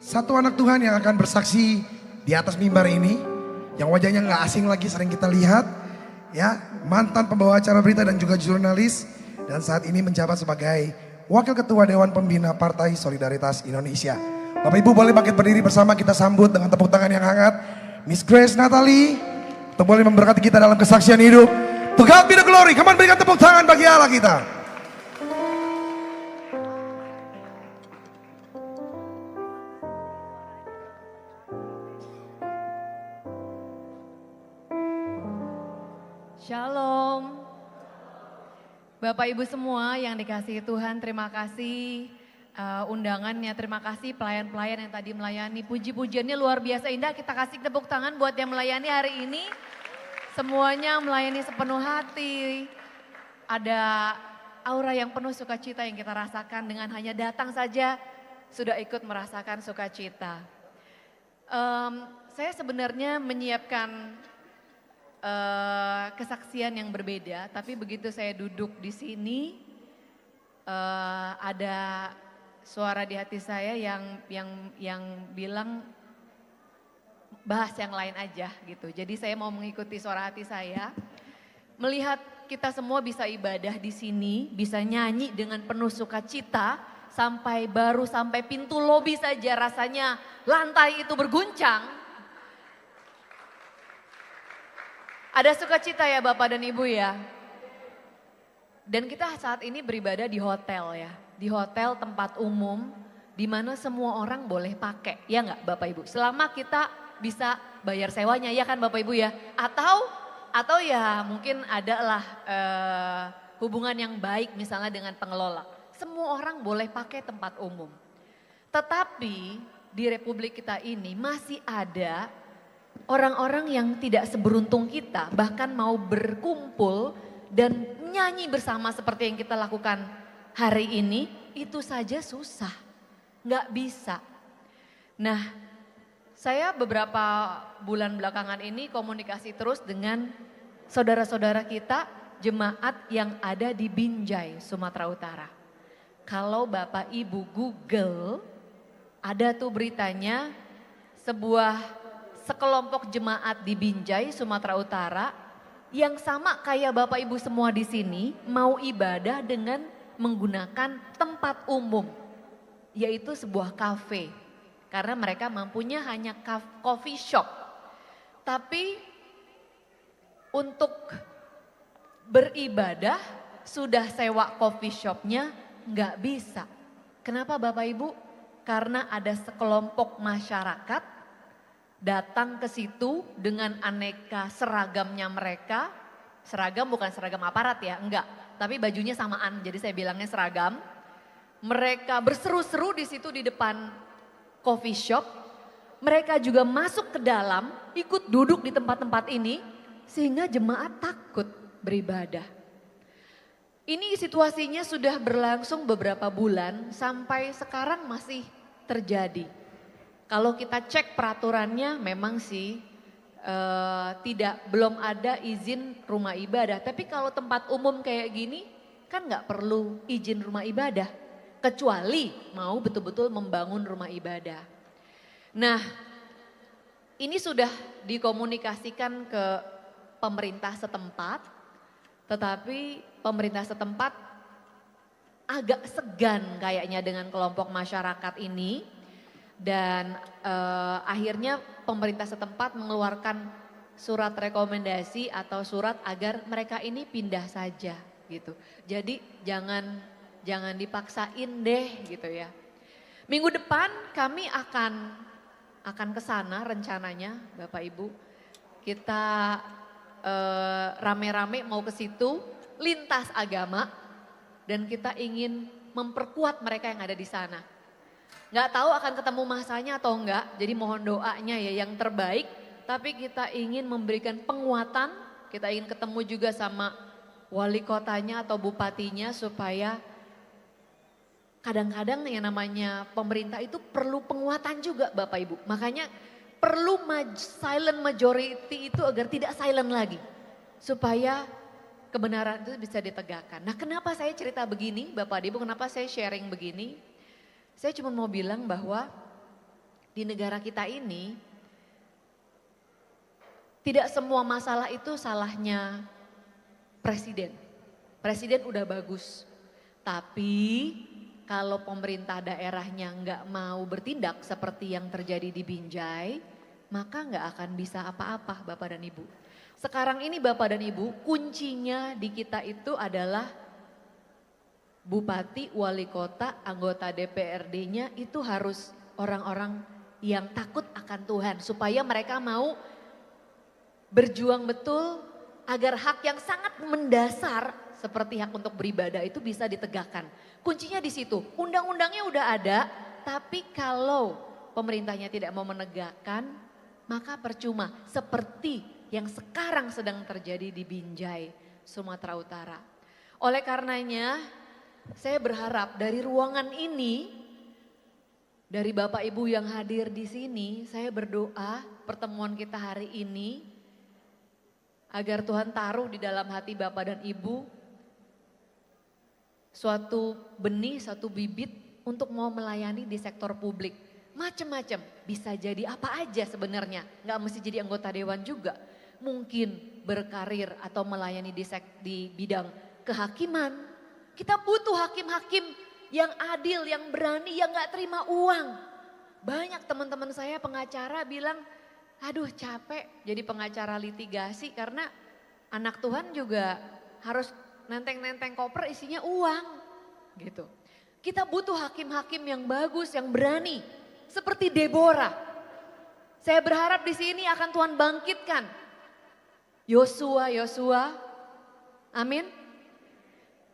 Satu anak Tuhan yang akan bersaksi di atas mimbar ini, yang wajahnya nggak asing lagi, sering kita lihat, ya, mantan pembawa acara berita dan juga jurnalis, dan saat ini menjabat sebagai Wakil Ketua Dewan Pembina Partai Solidaritas Indonesia. Bapak Ibu boleh bangkit berdiri bersama, kita sambut dengan tepuk tangan yang hangat Miss Grace Natali, untuk boleh memberkati kita dalam kesaksian hidup. To God be the glory, come on, berikan tepuk tangan bagi Allah kita. Shalom. Bapak Ibu semua yang dikasihi Tuhan, terima kasih undangannya, terima kasih pelayan-pelayan yang tadi melayani. Puji-pujiannya luar biasa indah, kita kasih tepuk tangan buat yang melayani hari ini. Semuanya melayani sepenuh hati. Ada aura yang penuh sukacita yang kita rasakan dengan hanya datang saja sudah ikut merasakan sukacita. Saya sebenarnya menyiapkan kesaksian yang berbeda, tapi begitu saya duduk di sini ada suara di hati saya yang bilang bahas yang lain aja gitu. Jadi saya mau mengikuti suara hati saya, melihat kita semua bisa ibadah di sini, bisa nyanyi dengan penuh sukacita sampai pintu lobi saja rasanya lantai itu berguncang. Ada sukacita ya Bapak dan Ibu ya. Dan kita saat ini beribadah di hotel ya. Di hotel tempat umum di mana semua orang boleh pakai. Ya enggak Bapak Ibu? Selama kita bisa bayar sewanya ya kan Bapak Ibu ya. Atau ya mungkin adalah hubungan yang baik misalnya dengan pengelola. Semua orang boleh pakai tempat umum. Tetapi di Republik kita ini masih ada orang-orang yang tidak seberuntung kita, bahkan mau berkumpul dan nyanyi bersama seperti yang kita lakukan hari ini, itu saja susah, nggak bisa. Nah, saya beberapa bulan belakangan ini komunikasi terus dengan saudara-saudara kita, jemaat yang ada di Binjai, Sumatera Utara. Kalau Bapak Ibu Google, ada tuh beritanya sekelompok jemaat di Binjai, Sumatera Utara yang sama kayak Bapak Ibu semua di sini mau ibadah dengan menggunakan tempat umum, yaitu sebuah kafe. Karena mereka mampunya hanya coffee shop. Tapi untuk beribadah sudah sewa coffee shopnya nggak bisa. Kenapa Bapak Ibu? Karena ada sekelompok masyarakat datang ke situ dengan aneka seragamnya mereka. Seragam bukan seragam aparat ya, enggak. Tapi bajunya samaan, jadi saya bilangnya seragam. Mereka berseru-seru di situ di depan coffee shop. Mereka juga masuk ke dalam, ikut duduk di tempat-tempat ini. Sehingga jemaat takut beribadah. Ini situasinya sudah berlangsung beberapa bulan, sampai sekarang masih terjadi. Kalau kita cek peraturannya memang sih belum ada izin rumah ibadah. Tapi kalau tempat umum kayak gini kan nggak perlu izin rumah ibadah. Kecuali mau betul-betul membangun rumah ibadah. Nah ini sudah dikomunikasikan ke pemerintah setempat. Tetapi pemerintah setempat agak segan kayaknya dengan kelompok masyarakat ini. Dan akhirnya pemerintah setempat mengeluarkan surat rekomendasi atau surat agar mereka ini pindah saja gitu. Jadi jangan dipaksain deh gitu ya. Minggu depan kami akan ke sana rencananya Bapak Ibu. Kita rame-rame mau ke situ lintas agama dan kita ingin memperkuat mereka yang ada di sana. Nggak tahu akan ketemu masanya atau enggak, jadi mohon doanya ya yang terbaik. Tapi kita ingin memberikan penguatan, kita ingin ketemu juga sama wali kotanya atau bupatinya supaya kadang-kadang yang namanya pemerintah itu perlu penguatan juga Bapak Ibu. Makanya perlu silent majority itu agar tidak silent lagi. Supaya kebenaran itu bisa ditegakkan. Nah kenapa saya cerita begini Bapak Ibu, kenapa saya sharing begini? Saya cuma mau bilang bahwa di negara kita ini tidak semua masalah itu salahnya presiden. Presiden udah bagus, tapi kalau pemerintah daerahnya nggak mau bertindak seperti yang terjadi di Binjai, maka nggak akan bisa apa-apa Bapak dan Ibu. Sekarang ini Bapak dan Ibu, kuncinya di kita itu adalah bupati, wali kota, anggota DPRD-nya itu harus orang-orang yang takut akan Tuhan. Supaya mereka mau berjuang betul agar hak yang sangat mendasar seperti hak untuk beribadah itu bisa ditegakkan. Kuncinya di situ, undang-undangnya udah ada, tapi kalau pemerintahnya tidak mau menegakkan, maka percuma. Seperti yang sekarang sedang terjadi di Binjai, Sumatera Utara. Oleh karenanya, saya berharap dari ruangan ini, dari Bapak Ibu yang hadir di sini, saya berdoa pertemuan kita hari ini, agar Tuhan taruh di dalam hati Bapak dan Ibu suatu benih, suatu bibit untuk mau melayani di sektor publik. Macam-macam, bisa jadi apa aja sebenarnya, nggak mesti jadi anggota dewan juga. Mungkin berkarir atau melayani di bidang kehakiman. Kita butuh hakim-hakim yang adil, yang berani, yang nggak terima uang. Banyak teman-teman saya pengacara bilang, aduh capek jadi pengacara litigasi karena anak Tuhan juga harus nenteng-nenteng koper isinya uang gitu. Kita butuh hakim-hakim yang bagus, yang berani seperti Deborah. Saya berharap di sini akan Tuhan bangkitkan Yosua, amin.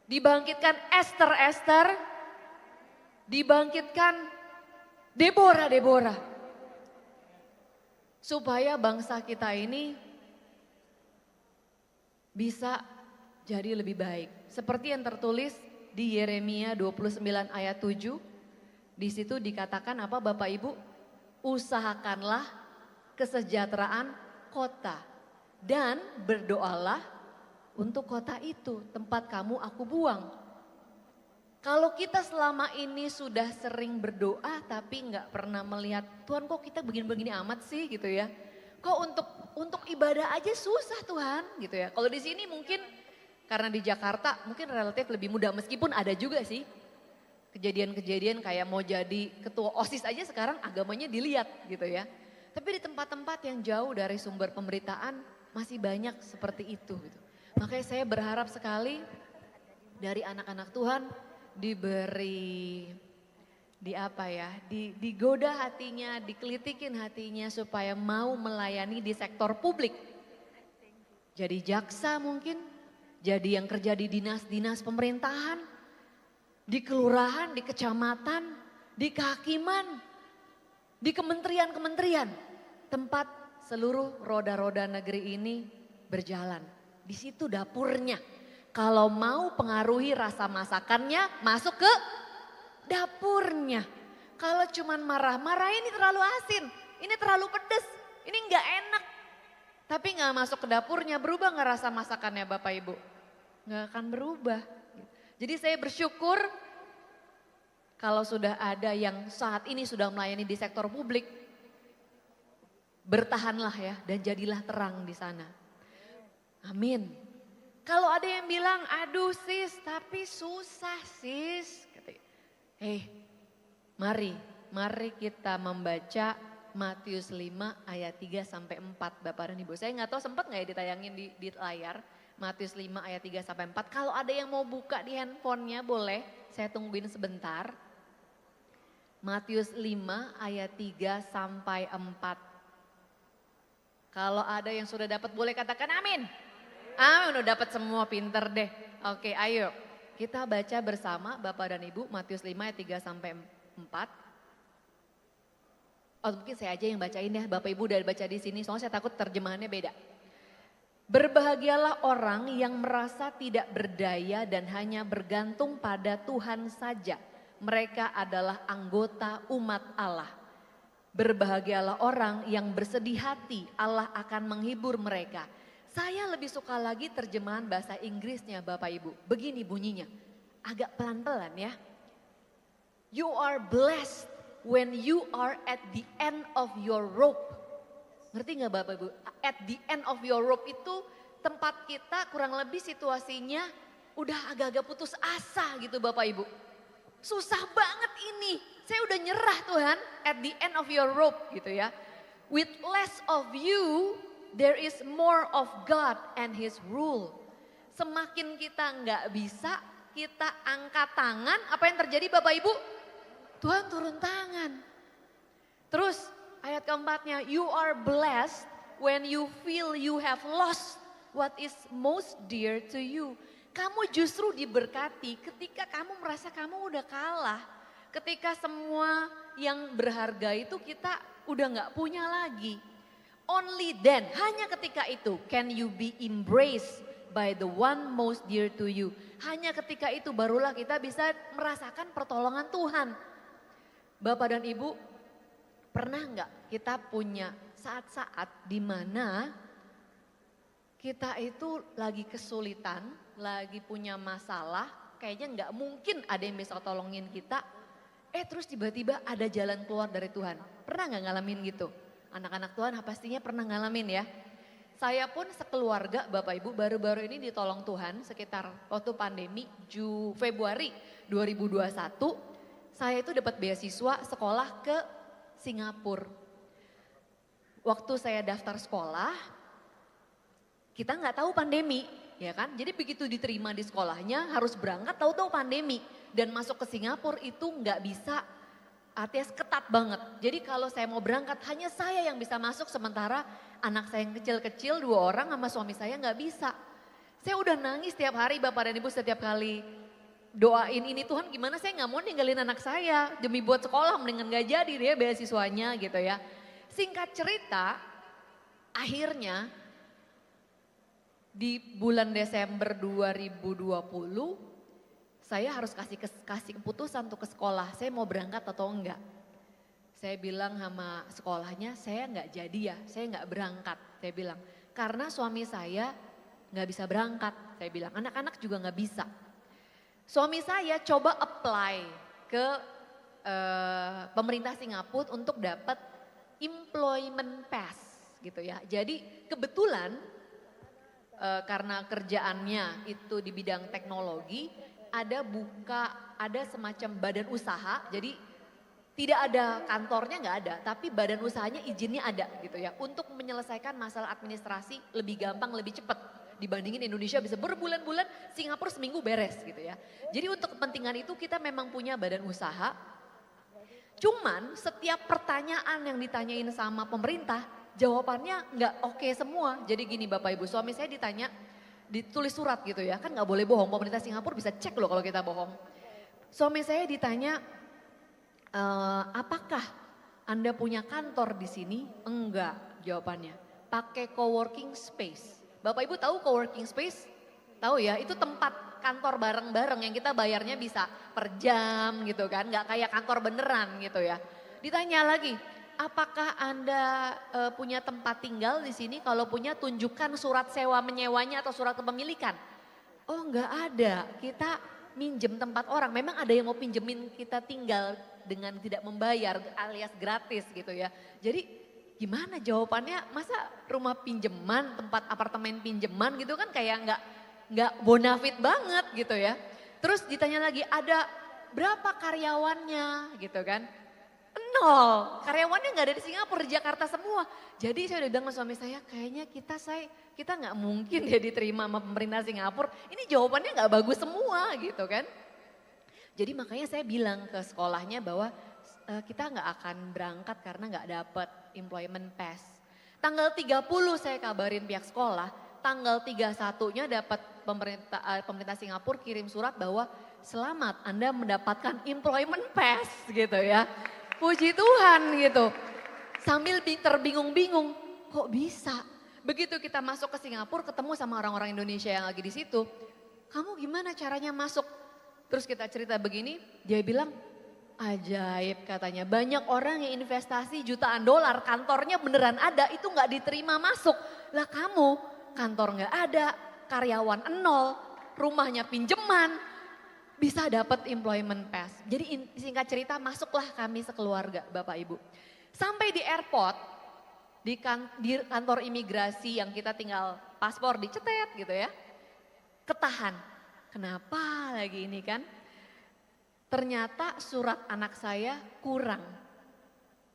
Dibangkitkan Esther, dibangkitkan Deborah. Supaya bangsa kita ini bisa jadi lebih baik. Seperti yang tertulis di Yeremia 29 ayat 7. Di situ dikatakan apa Bapak Ibu? Usahakanlah kesejahteraan kota dan berdoalah untuk kota itu, tempat kamu aku buang. Kalau kita selama ini sudah sering berdoa tapi nggak pernah melihat Tuhan kok kita begini-begini amat sih gitu ya. Kok untuk ibadah aja susah Tuhan gitu ya. Kalau di sini mungkin karena di Jakarta mungkin relatif lebih mudah meskipun ada juga sih kejadian-kejadian kayak mau jadi ketua OSIS aja sekarang agamanya dilihat gitu ya. Tapi di tempat-tempat yang jauh dari sumber pemberitaan masih banyak seperti itu gitu. Makanya saya berharap sekali dari anak-anak Tuhan diberi digoda hatinya, dikelitikin hatinya supaya mau melayani di sektor publik. Jadi jaksa mungkin, jadi yang kerja di dinas-dinas pemerintahan, di kelurahan, di kecamatan, di kehakiman, di kementerian-kementerian, tempat seluruh roda-roda negeri ini berjalan. Di situ dapurnya. Kalau mau pengaruhi rasa masakannya, masuk ke dapurnya. Kalau cuman marah-marah ini terlalu asin, ini terlalu pedes, ini nggak enak. Tapi nggak masuk ke dapurnya, berubah nggak rasa masakannya Bapak Ibu? Nggak akan berubah. Jadi saya bersyukur kalau sudah ada yang saat ini sudah melayani di sektor publik, bertahanlah ya dan jadilah terang di sana. Amin. Kalau ada yang bilang, aduh sis tapi susah sis. Mari kita membaca Matius 5 ayat 3 sampai 4 Bapak dan Ibu. Saya nggak tahu sempat nggak ya ditayangin di layar. Matius 5 ayat 3 sampai 4. Kalau ada yang mau buka di handphonenya boleh, saya tungguin sebentar. Matius 5 ayat 3 sampai 4. Kalau ada yang sudah dapat boleh katakan amin. Amin, udah dapat semua, pinter deh. Oke, ayo kita baca bersama Bapak dan Ibu Matius 5 ayat 3 sampai 4. Oh, mungkin saya aja yang bacain ya, Bapak Ibu udah baca di sini, soalnya saya takut terjemahannya beda. Berbahagialah orang yang merasa tidak berdaya dan hanya bergantung pada Tuhan saja. Mereka adalah anggota umat Allah. Berbahagialah orang yang bersedih hati, Allah akan menghibur mereka. Saya lebih suka lagi terjemahan bahasa Inggrisnya Bapak Ibu. Begini bunyinya, agak pelan-pelan ya. You are blessed when you are at the end of your rope. Ngerti nggak Bapak Ibu? At the end of your rope itu tempat kita kurang lebih situasinya udah agak-agak putus asa gitu Bapak Ibu. Susah banget ini, saya udah nyerah Tuhan, at the end of your rope gitu ya. With less of you, there is more of God and His rule. Semakin kita nggak bisa, kita angkat tangan, apa yang terjadi Bapak Ibu? Tuhan turun tangan. Terus ayat keempatnya, you are blessed when you feel you have lost what is most dear to you. Kamu justru diberkati ketika kamu merasa kamu udah kalah. Ketika semua yang berharga itu kita udah gak punya lagi. Only then, hanya ketika itu can you be embraced by the one most dear to you. Hanya ketika itu barulah kita bisa merasakan pertolongan Tuhan. Bapak dan Ibu, pernah gak kita punya saat-saat di mana kita itu lagi kesulitan, lagi punya masalah, kayaknya gak mungkin ada yang bisa tolongin kita. Terus tiba-tiba ada jalan keluar dari Tuhan. Pernah gak ngalamin gitu? Anak-anak Tuhan pastinya pernah ngalamin ya. Saya pun sekeluarga Bapak Ibu baru-baru ini ditolong Tuhan sekitar waktu pandemi Februari 2021. Saya itu dapat beasiswa sekolah ke Singapura. Waktu saya daftar sekolah, kita nggak tahu pandemi, ya kan? Jadi begitu diterima di sekolahnya harus berangkat tahu-tahu pandemi. Dan masuk ke Singapura itu nggak bisa, ATS ketat banget. Jadi kalau saya mau berangkat hanya saya yang bisa masuk sementara anak saya yang kecil-kecil 2 orang sama suami saya nggak bisa. Saya udah nangis setiap hari Bapak dan Ibu setiap kali doain ini Tuhan gimana saya nggak mau ninggalin anak saya demi buat sekolah mendingan nggak jadi dia beasiswanya gitu ya. Singkat cerita akhirnya di bulan Desember 2020 saya harus kasih keputusan untuk ke sekolah, saya mau berangkat atau enggak. Saya bilang sama sekolahnya, saya enggak jadi ya, saya enggak berangkat. Saya bilang, karena suami saya enggak bisa berangkat. Saya bilang, anak-anak juga enggak bisa. Suami saya coba apply ke pemerintah Singapura untuk dapat employment pass gitu ya. Jadi kebetulan karena kerjaannya itu di bidang teknologi, ada semacam badan usaha, jadi tidak ada kantornya nggak ada, tapi badan usahanya izinnya ada gitu ya. Untuk menyelesaikan masalah administrasi lebih gampang, lebih cepat dibandingin Indonesia bisa berbulan-bulan, Singapura seminggu beres gitu ya. Jadi untuk kepentingan itu kita memang punya badan usaha. Cuman setiap pertanyaan yang ditanyain sama pemerintah, jawabannya nggak oke semua. Jadi gini Bapak Ibu, suami saya ditanya, ditulis surat gitu ya, kan nggak boleh bohong, pemerintah Singapura bisa cek loh kalau kita bohong. Suami saya ditanya, apakah Anda punya kantor di sini? Enggak jawabannya, pakai coworking space. Bapak Ibu tahu coworking space? Tahu ya, itu tempat kantor bareng-bareng yang kita bayarnya bisa per jam gitu kan, nggak kayak kantor beneran gitu ya. Ditanya lagi, apakah Anda punya tempat tinggal di sini? Kalau punya tunjukkan surat sewa menyewanya atau surat kepemilikan. Oh enggak ada, kita minjem tempat orang. Memang ada yang mau pinjemin kita tinggal dengan tidak membayar alias gratis gitu ya. Jadi gimana jawabannya, masa rumah pinjeman, tempat apartemen pinjeman gitu kan kayak enggak bonafit banget gitu ya. Terus ditanya lagi ada berapa karyawannya gitu kan. 0, karyawannya nggak ada di Singapura, di Jakarta semua. Jadi saya udah bilang sama suami saya, kayaknya kita nggak mungkin ya diterima sama pemerintah Singapura. Ini jawabannya nggak bagus semua gitu kan. Jadi makanya saya bilang ke sekolahnya bahwa kita nggak akan berangkat karena nggak dapat employment pass. Tanggal 30 saya kabarin pihak sekolah, tanggal 31-nya dapat pemerintah Singapura kirim surat bahwa selamat Anda mendapatkan employment pass gitu ya. Puji Tuhan gitu. Sambil terbingung-bingung, kok bisa? Begitu kita masuk ke Singapura ketemu sama orang-orang Indonesia yang lagi di situ. Kamu gimana caranya masuk? Terus kita cerita begini, dia bilang ajaib katanya. Banyak orang yang investasi jutaan dolar, kantornya beneran ada, itu nggak diterima masuk. Lah kamu kantor nggak ada, karyawan 0, rumahnya pinjeman. bisa dapat employment pass. Jadi singkat cerita masuklah kami sekeluarga Bapak Ibu. Sampai di airport, di kantor imigrasi yang kita tinggal paspor dicetet gitu ya. Ketahan, kenapa lagi ini kan? Ternyata surat anak saya kurang.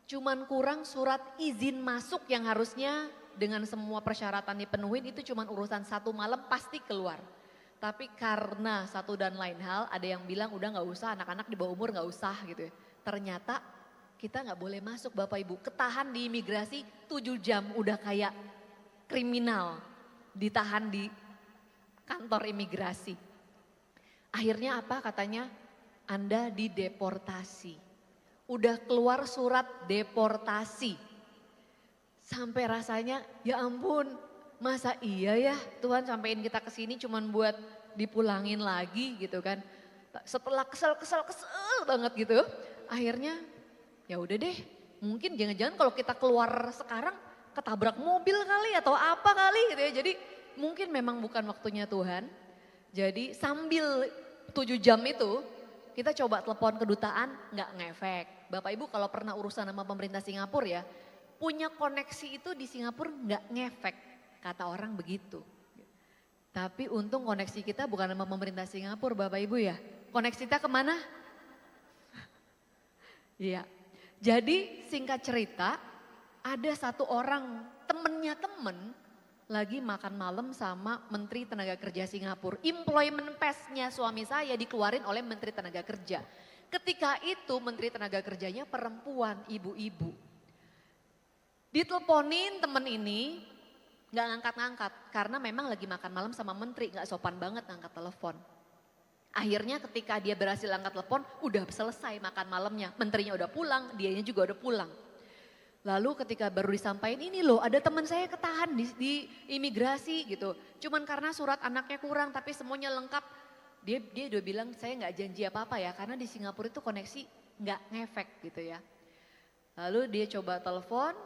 Cuman kurang surat izin masuk yang harusnya dengan semua persyaratan dipenuhin itu cuman urusan 1 malam pasti keluar. Tapi karena satu dan lain hal ada yang bilang udah gak usah, anak-anak di bawah umur gak usah gitu ya. Ternyata kita gak boleh masuk Bapak Ibu, ketahan di imigrasi 7 jam udah kayak kriminal. Ditahan di kantor imigrasi. Akhirnya apa katanya? Anda dideportasi. Udah keluar surat deportasi. Sampai rasanya ya ampun masa iya ya Tuhan sampein kita ke sini cuman buat dipulangin lagi gitu kan. Setelah kesel banget gitu. Akhirnya ya udah deh mungkin jangan-jangan kalau kita keluar sekarang ketabrak mobil kali atau apa kali gitu ya. Jadi mungkin memang bukan waktunya Tuhan. Jadi sambil 7 jam itu kita coba telepon kedutaan nggak ngefek. Bapak Ibu kalau pernah urusan sama pemerintah Singapura ya, punya koneksi itu di Singapura nggak ngefek, kata orang begitu. Tapi untung koneksi kita bukan sama pemerintah Singapura Bapak Ibu ya. Koneksi kita kemana? Iya. Jadi singkat cerita ada satu orang temennya temen lagi makan malam sama Menteri Tenaga Kerja Singapura. Employment pass-nya suami saya dikeluarin oleh Menteri Tenaga Kerja. Ketika itu Menteri Tenaga Kerjanya perempuan, ibu-ibu. Diteleponin temen ini, gak ngangkat-ngangkat. Karena memang lagi makan malam sama menteri, gak sopan banget ngangkat telepon. Akhirnya ketika dia berhasil angkat telepon, udah selesai makan malamnya. Menterinya udah pulang, dianya juga udah pulang. Lalu ketika baru disampaikan ini loh ada teman saya ketahan di imigrasi gitu. Cuman karena surat anaknya kurang tapi semuanya lengkap. Dia udah bilang saya nggak janji apa-apa ya karena di Singapura itu koneksi nggak ngefek gitu ya. Lalu dia coba telepon,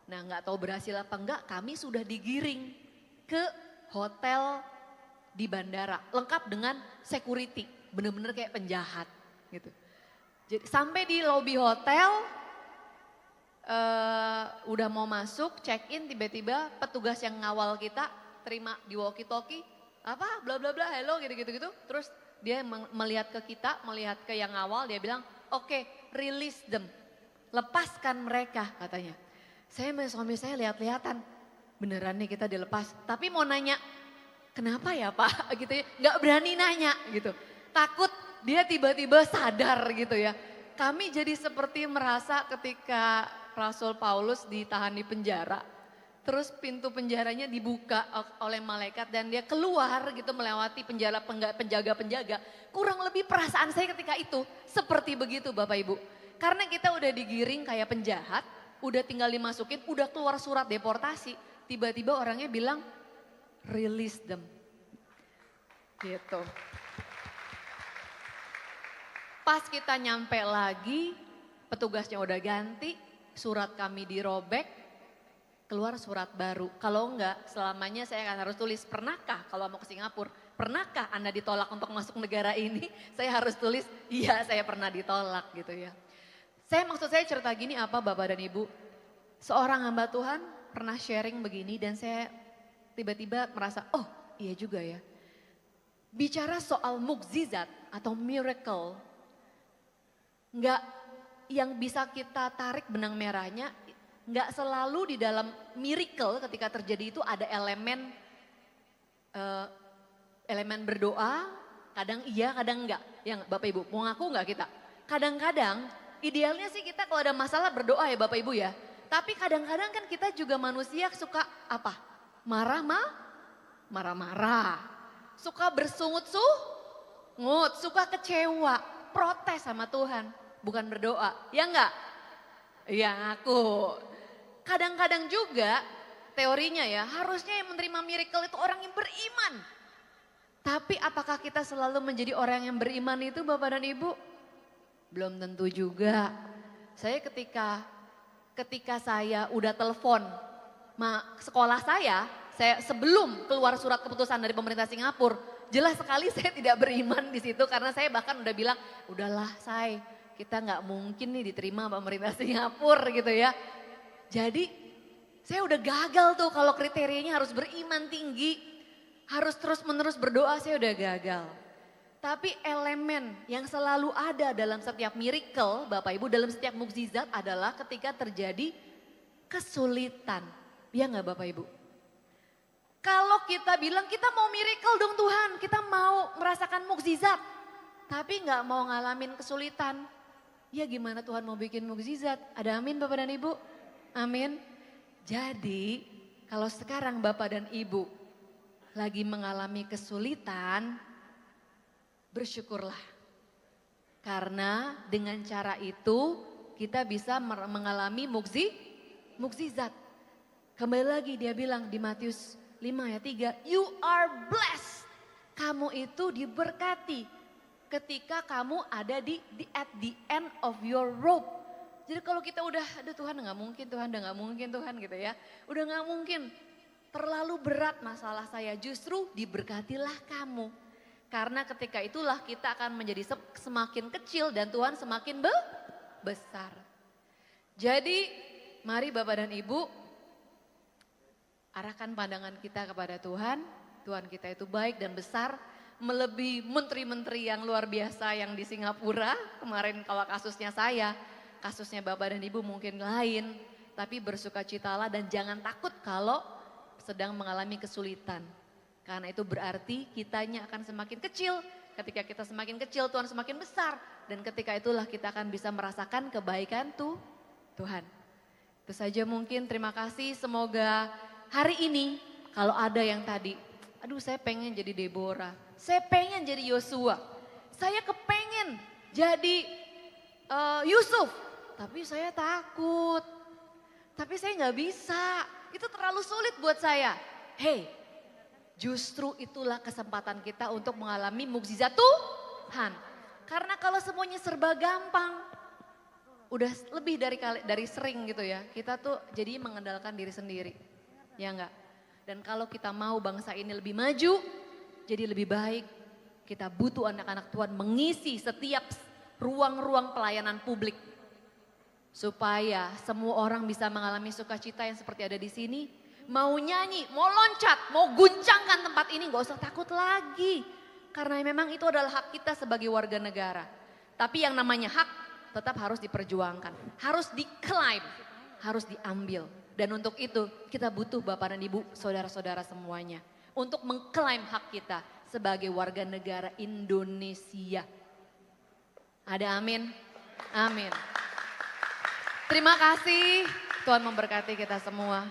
nah nggak tahu berhasil apa enggak kami sudah digiring ke hotel di bandara. Lengkap dengan security, bener-bener kayak penjahat gitu. Jadi sampai di lobi hotel, udah mau masuk, check in, tiba-tiba petugas yang ngawal kita terima di walkie talkie, apa bla bla bla, hello gitu. Terus dia melihat ke kita, melihat ke yang ngawal, dia bilang, oke, release them, lepaskan mereka katanya. Saya sama suami saya lihat-lihatan, beneran nih kita dilepas. Tapi mau nanya, kenapa ya Pak? Gitu ya, nggak berani nanya gitu. Takut dia tiba-tiba sadar gitu ya. Kami jadi seperti merasa ketika Rasul Paulus ditahan di penjara. Terus pintu penjaranya dibuka oleh malaikat dan dia keluar gitu melewati penjaga-penjaga. Kurang lebih perasaan saya ketika itu seperti begitu Bapak Ibu. Karena kita udah digiring kayak penjahat, udah tinggal dimasukin, udah keluar surat deportasi. Tiba-tiba orangnya bilang release them. Gitu. Pas kita nyampe lagi, petugasnya udah ganti, surat kami dirobek, keluar surat baru. Kalau enggak, selamanya saya akan harus tulis, pernahkah kalau mau ke Singapura, pernahkah Anda ditolak untuk masuk negara ini? Saya harus tulis, iya saya pernah ditolak gitu ya. Maksud saya cerita gini apa Bapak dan Ibu, seorang hamba Tuhan pernah sharing begini dan saya tiba-tiba merasa, oh iya juga ya. Bicara soal mukjizat atau miracle, enggak yang bisa kita tarik benang merahnya, enggak selalu di dalam miracle ketika terjadi itu ada elemen berdoa, kadang iya kadang enggak. Yang Bapak Ibu mau ngaku enggak kita? Kadang-kadang idealnya sih kita kalau ada masalah berdoa ya Bapak Ibu ya. Tapi kadang-kadang kan kita juga manusia suka apa? Marah-marah. Suka bersungut-sungut, suka kecewa, protes sama Tuhan. Bukan berdoa, ya enggak? Ya ngaku. Kadang-kadang juga teorinya ya harusnya yang menerima miracle itu orang yang beriman. Tapi apakah kita selalu menjadi orang yang beriman itu Bapak dan Ibu? Belum tentu juga. Saya ketika saya udah telepon sekolah saya sebelum keluar surat keputusan dari pemerintah Singapura, jelas sekali saya tidak beriman di situ karena saya bahkan udah bilang, udahlah say, kita nggak mungkin nih diterima pemerintah Singapura gitu ya. Jadi saya udah gagal tuh kalau kriterianya harus beriman tinggi, harus terus menerus berdoa, saya udah gagal. Tapi elemen yang selalu ada dalam setiap miracle, Bapak Ibu, dalam setiap mukjizat adalah ketika terjadi kesulitan. Ya nggak Bapak Ibu? Kalau kita bilang kita mau miracle dong Tuhan, kita mau merasakan mukjizat. Tapi nggak mau ngalamin kesulitan. Ya gimana Tuhan mau bikin mukjizat? Ada amin Bapak dan Ibu? Amin. Jadi kalau sekarang Bapak dan Ibu lagi mengalami kesulitan, bersyukurlah. Karena dengan cara itu kita bisa mengalami mukjizat. Kembali lagi dia bilang di Matius 5 ayat 3, you are blessed. Kamu itu diberkati ketika kamu ada at the end of your rope. Jadi kalau kita udah, aduh Tuhan udah gak mungkin Tuhan gitu ya. Udah gak mungkin, terlalu berat masalah saya, justru diberkatilah kamu. Karena ketika itulah kita akan menjadi semakin kecil dan Tuhan semakin besar. Jadi mari Bapak dan Ibu, arahkan pandangan kita kepada Tuhan. Tuhan kita itu baik dan besar, melebihi menteri-menteri yang luar biasa yang di Singapura. Kemarin kalau kasusnya saya, kasusnya Bapak dan Ibu mungkin lain. Tapi bersukacitalah dan jangan takut kalau sedang mengalami kesulitan. Karena itu berarti kitanya akan semakin kecil. Ketika kita semakin kecil, Tuhan semakin besar. Dan ketika itulah kita akan bisa merasakan kebaikan Tuhan. Itu saja mungkin, terima kasih. Semoga hari ini kalau ada yang tadi, aduh saya pengen jadi Deborah, saya pengen jadi Yosua, saya kepengen jadi Yusuf, tapi saya takut, tapi saya nggak bisa, itu terlalu sulit buat saya. Hey, justru itulah kesempatan kita untuk mengalami mukjizat Tuhan. Karena kalau semuanya serba gampang, udah lebih dari sering gitu ya, kita tuh jadi mengandalkan diri sendiri. Ya enggak? Dan kalau kita mau bangsa ini lebih maju, jadi lebih baik, kita butuh anak-anak Tuhan mengisi setiap ruang-ruang pelayanan publik. Supaya semua orang bisa mengalami sukacita yang seperti ada di sini. Mau nyanyi, mau loncat, mau guncangkan tempat ini, gak usah takut lagi. Karena memang itu adalah hak kita sebagai warga negara. Tapi yang namanya hak tetap harus diperjuangkan, harus diklaim, harus diambil. Dan untuk itu kita butuh Bapak dan Ibu, saudara-saudara semuanya. Untuk mengklaim hak kita sebagai warga negara Indonesia. Ada amin? Amin. Terima kasih, Tuhan memberkati kita semua.